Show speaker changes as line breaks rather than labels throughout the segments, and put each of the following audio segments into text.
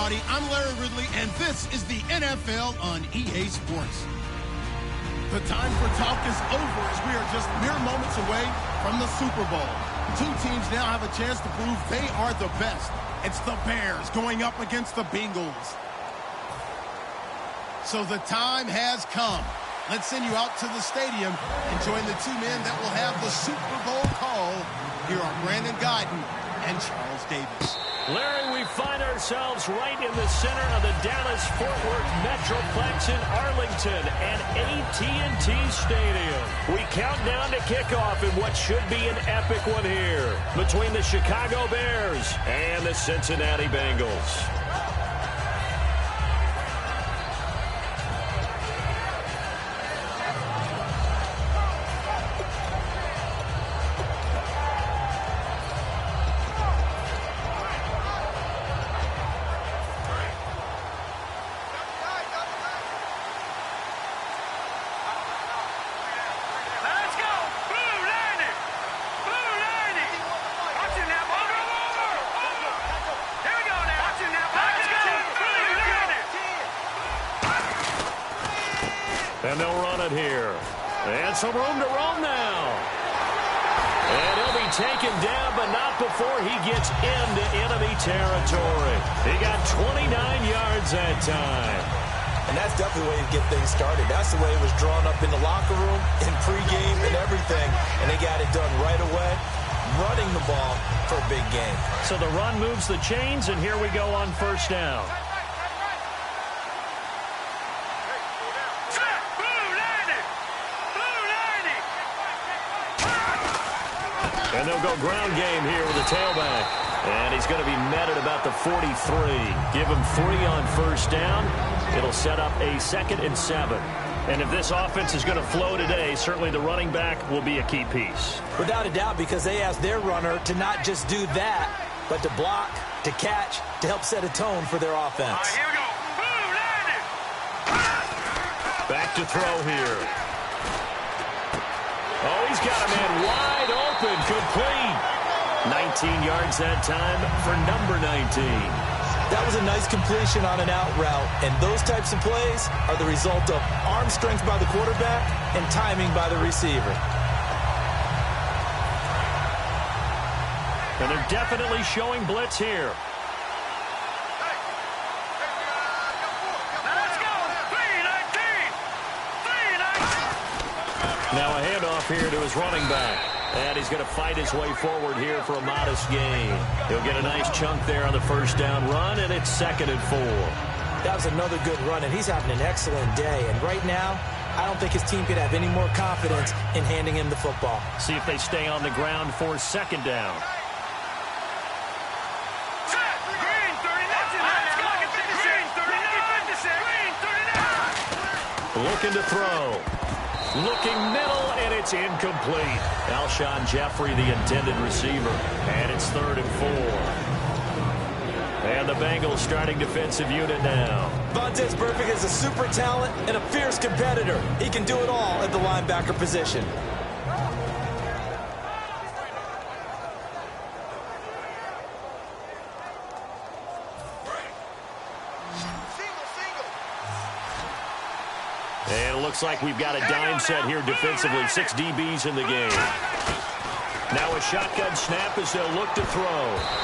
everybody. I'm Larry Ridley, and this is the NFL on EA Sports. The time for talk is over as we are just mere moments away from the Super Bowl. Two teams now have a chance to prove they are the best. It's the Bears going up against the Bengals. So the time has come. Let's send you out to the stadium and join the two men that will have the Super Bowl call. Here are Brandon Guyton and Charles Davis.
Larry, we find ourselves right in the center of the Dallas-Fort Worth Metroplex in Arlington at AT&T Stadium. We count down to kickoff in what should be an epic one here between the Chicago Bears and the Cincinnati Bengals. And they'll run it here. And some room to roam now. And he'll be taken down, but not before he gets into enemy territory. He got 29 yards that time.
And that's definitely the way to get things started. That's the way it was drawn up in the locker room, in pregame and everything. And they got it done right away, running the ball for a big game.
So the run moves the chains, and here we go on first down. And they'll go ground game here with the tailback. And he's going to be met at about the 43. Give him 3 on first down. It'll set up a 2nd and 7. And if this offense is going to flow today, certainly the running back will be a key piece.
Without a doubt, because they asked their runner to not just do that, but to block, to catch, to help set a tone for their offense.
Here we go.
Back to throw here. Oh, he's got a man wide open, complete. 19 yards that time for number 19.
That was a nice completion on an out route, and those types of plays are the result of arm strength by the quarterback and timing by the receiver.
And they're definitely showing blitz here. Now a handoff here to his running back. And he's going to fight his way forward here for a modest gain. He'll get a nice chunk there on the first down run, and it's 2nd and 4.
That was another good run, and he's having an excellent day. And right now, I don't think his team could have any more confidence in handing him the football.
See if they stay on the ground for 2nd down. Looking to throw. Looking middle, and it's incomplete. Alshon Jeffrey, the intended receiver. And it's 3rd and 4. And the Bengals starting defensive unit now.
Vontaze Burfict is a super talent and a fierce competitor. He can do it all at the linebacker position.
And it looks like we've got a dime set here defensively. 6 DBs in the game. Now a shotgun snap as they'll look to throw.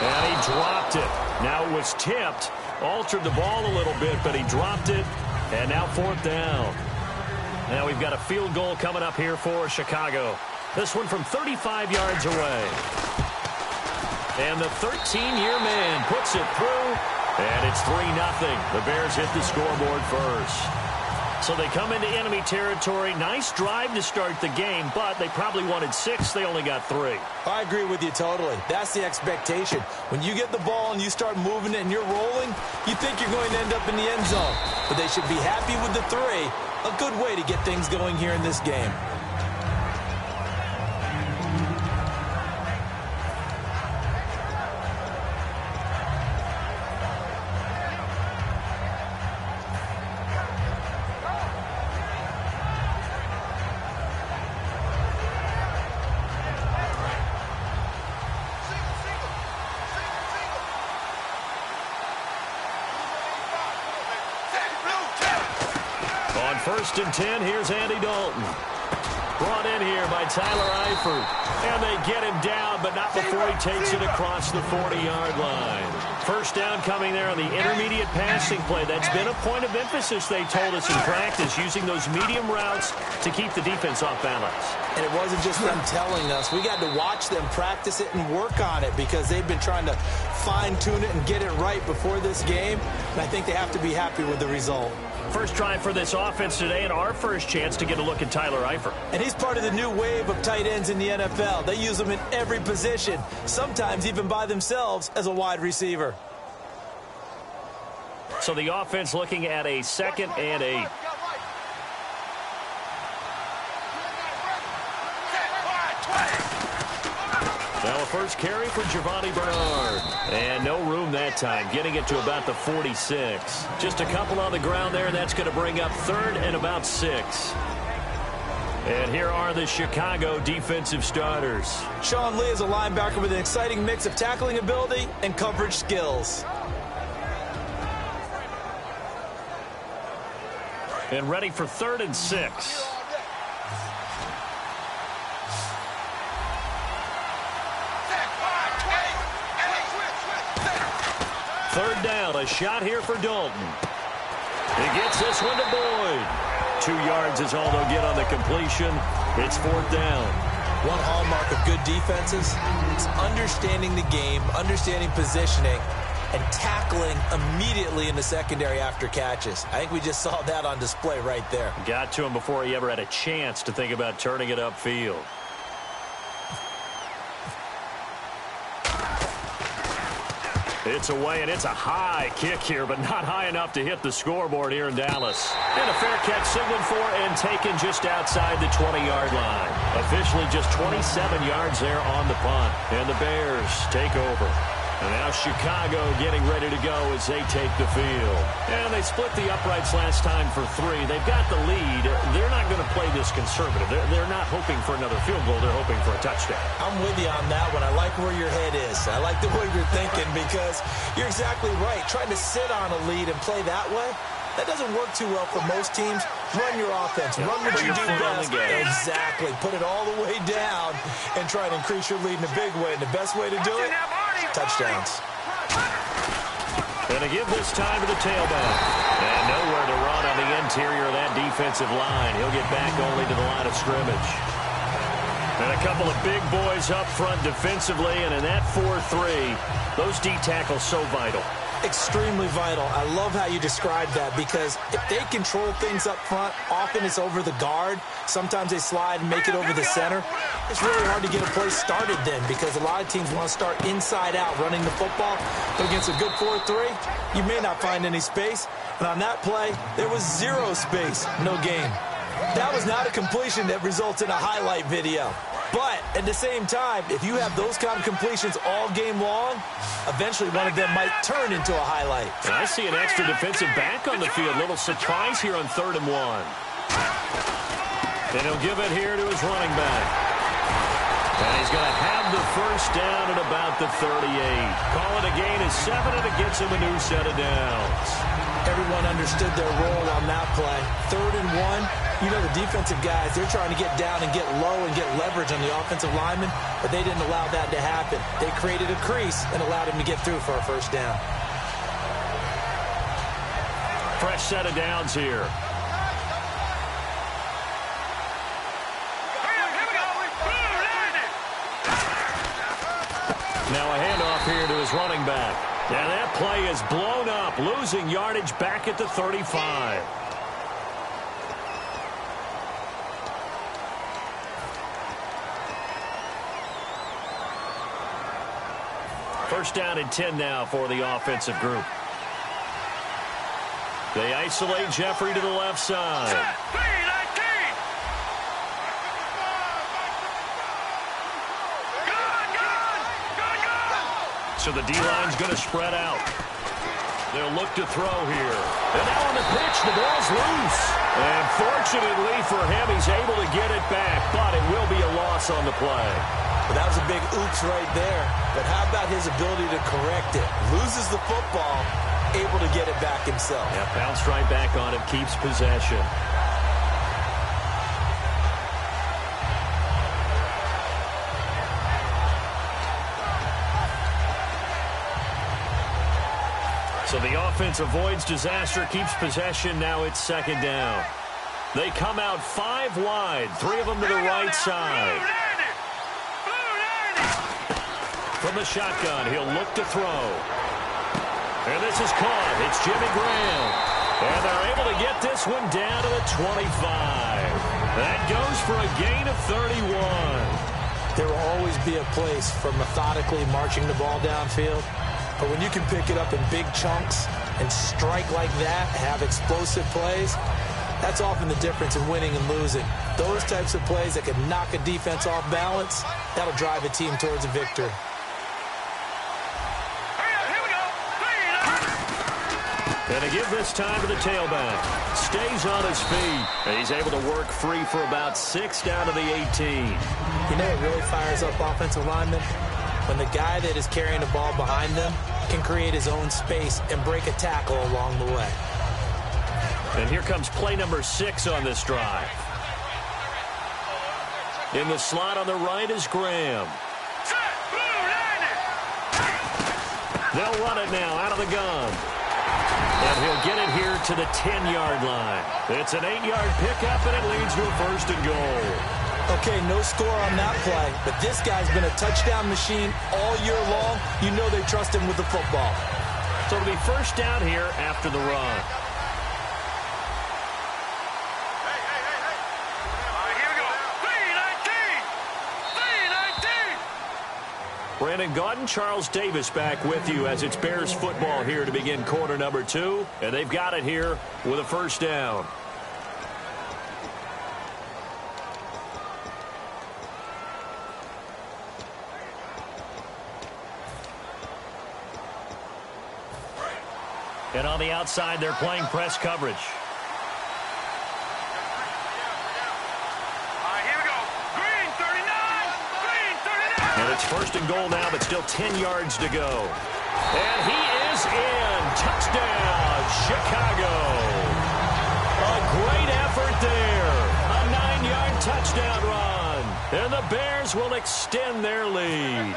And he dropped it. Now it was tipped. Altered the ball a little bit, but he dropped it. And now 4th down. Now we've got a field goal coming up here for Chicago. This one from 35 yards away. And the 13-year man puts it through. And it's 3-0. The Bears hit the scoreboard first. So they come into enemy territory. Nice drive to start the game, but they probably wanted 6. They only got 3.
I agree with you totally. That's the expectation. When you get the ball and you start moving it and you're rolling, you think you're going to end up in the end zone. But they should be happy with the 3. A good way to get things going here in this game.
first and 10, here's Andy Dalton. Brought in here by Tyler Eifert. And they get him down, but not before he takes it across the 40-yard line. First down coming there on the intermediate passing play. That's been a point of emphasis, they told us in practice, using those medium routes to keep the defense off balance.
And it wasn't just them telling us. We got to watch them practice it and work on it because they've been trying to fine-tune it and get it right before this game. And I think they have to be happy with the result.
First try for this offense today, and our first chance to get a look at Tyler Eifert.
And he's part of the new wave of tight ends in the NFL. They use them in every position, sometimes even by themselves as a wide receiver.
So the offense looking at a 2nd and 8. Now a first carry for Giovanni Bernard. And no room that time, getting it to about the 46. Just a couple on the ground there, and that's going to bring up 3rd and about 6. And here are the Chicago defensive starters.
Sean Lee is a linebacker with an exciting mix of tackling ability and coverage skills.
And ready for 3rd and 6. Third down, a shot here for Dalton. He gets this one to Boyd. 2 yards is all they'll get on the completion. It's 4th down.
One hallmark of good defenses is understanding the game, understanding positioning, and tackling immediately in the secondary after catches. I think we just saw that on display right there.
Got to him before he ever had a chance to think about turning it upfield. It's away, and it's a high kick here, but not high enough to hit the scoreboard here in Dallas. And a fair catch signaled for and taken just outside the 20-yard line. Officially just 27 yards there on the punt. And the Bears take over. And now Chicago getting ready to go as they take the field. And they split the uprights last time for 3. They've got the lead. They're not going to play this conservative. They're not hoping for another field goal. They're hoping for a touchdown.
I'm with you on that one. I like where your head is. I like the way you're thinking because you're exactly right. Trying to sit on a lead and play that way, that doesn't work too well for most teams. Run your offense. Run what you do best. Exactly. Put it all the way down and try to increase your lead in a big way. And the best way to do it, touchdowns.
And to give this time to the tailback. And nowhere to run on the interior of that defensive line. He'll get back only to the line of scrimmage. And a couple of big boys up front defensively. And in that 4-3, those D tackles so vital.
Extremely vital. I love how you described that because if they control things up front, often it's over the guard. Sometimes they slide and make it over the center. It's really hard to get a play started then because a lot of teams want to start inside out running the football. But against a good 4-3, you may not find any space. And on that play, there was 0 space, no gain. That was not a completion that results in a highlight video. But at the same time, if you have those kind of completions all game long, eventually one of them might turn into a highlight.
And I see an extra defensive back on the field. Little surprise here on 3rd and 1. And he'll give it here to his running back. And he's going to have the first down at about the 38. Call it a gain of 7, and it gets him a new set of downs.
Everyone understood their role on that play. 3rd and 1. You know the defensive guys, they're trying to get down and get low and get leverage on the offensive lineman, but they didn't allow that to happen. They created a crease and allowed him to get through for a first down.
Fresh set of downs here. Now a handoff here to his running back. And that play is blown up, losing yardage back at the 35. First down and 10 now for the offensive group. They isolate Jeffrey to the left side. So the D-line's going to spread out. They'll look to throw here. And now on the pitch, the ball's loose. And fortunately for him, he's able to get it back, but it will be a loss on the play.
But that was a big oops right there. But how about his ability to correct it? Loses the football, able to get it back himself.
Yeah, bounced right back on it, keeps possession. So the offense avoids disaster, keeps possession. Now it's second down. They come out 5 wide, 3 of them to the right side. From the shotgun, he'll look to throw. And this is caught. It's Jimmy Graham. And they're able to get this one down to the 25. That goes for a gain of 31.
There will always be a place for methodically marching the ball downfield. But when you can pick it up in big chunks and strike like that, have explosive plays, that's often the difference in winning and losing. Those types of plays that can knock a defense off balance, that'll drive a team towards a victory.
And to give this time to the tailback. Stays on his feet. And he's able to work free for about 6 down to the 18.
You know what really fires up offensive linemen? When the guy that is carrying the ball behind them can create his own space and break a tackle along the way.
And here comes play number 6 on this drive. In the slot on the right is Graham. They'll run it now out of the gun. And he'll get it here to the 10-yard line. It's an 8-yard pickup, and it leads to a 1st and goal.
Okay, no score on that play, but this guy's been a touchdown machine all year long. You know they trust him with the football.
So it'll be 1st down here after the run. Brandon Gaudin, Charles Davis back with you as it's Bears football here to begin quarter number 2. And they've got it here with a 1st down. And on the outside, they're playing press coverage. And it's 1st and goal now, but still 10 yards to go. And he is in. Touchdown, Chicago. A great effort there. A 9-yard touchdown run. And the Bears will extend their lead.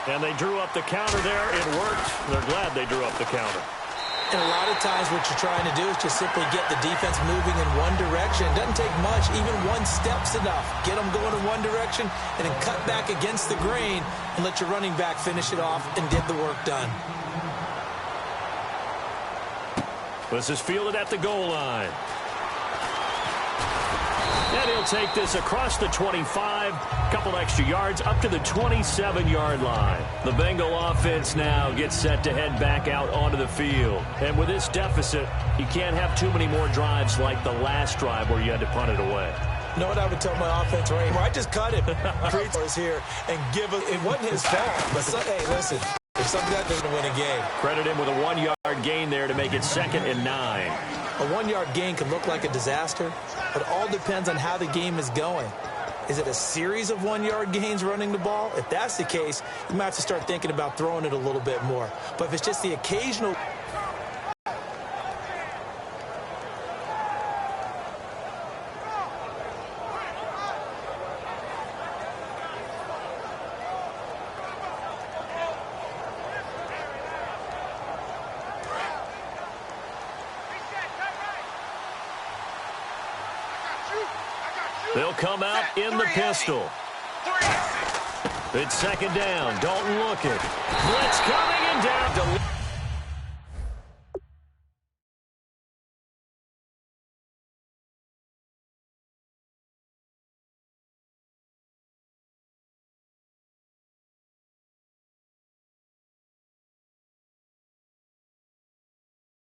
And they drew up the counter there. It worked. They're glad they drew up the counter.
And a lot of times what you're trying to do is just simply get the defense moving in one direction. It doesn't take much. Even one step's enough. Get them going in one direction and then cut back against the grain and let your running back finish it off and get the work done.
This is fielded at the goal line. And he'll take this across the 25, couple extra yards, up to the 27-yard line. The Bengal offense now gets set to head back out onto the field. And with this deficit, you can't have too many more drives like the last drive where you had to punt it away.
You know what I would tell my offense right here? I just cut him. Creed was here and give it. It wasn't his fault. But hey, listen, if some guy doesn't win a game.
Credit him with a 1-yard gain there to make it 2nd and 9.
A 1-yard gain can look like a disaster, but it all depends on how the game is going. Is it a series of 1-yard gains running the ball? If that's the case, you might have to start thinking about throwing it a little bit more. But if it's just the occasional...
They'll come out in the pistol. It's 2nd down. Dalton looking. Blitz coming and down to...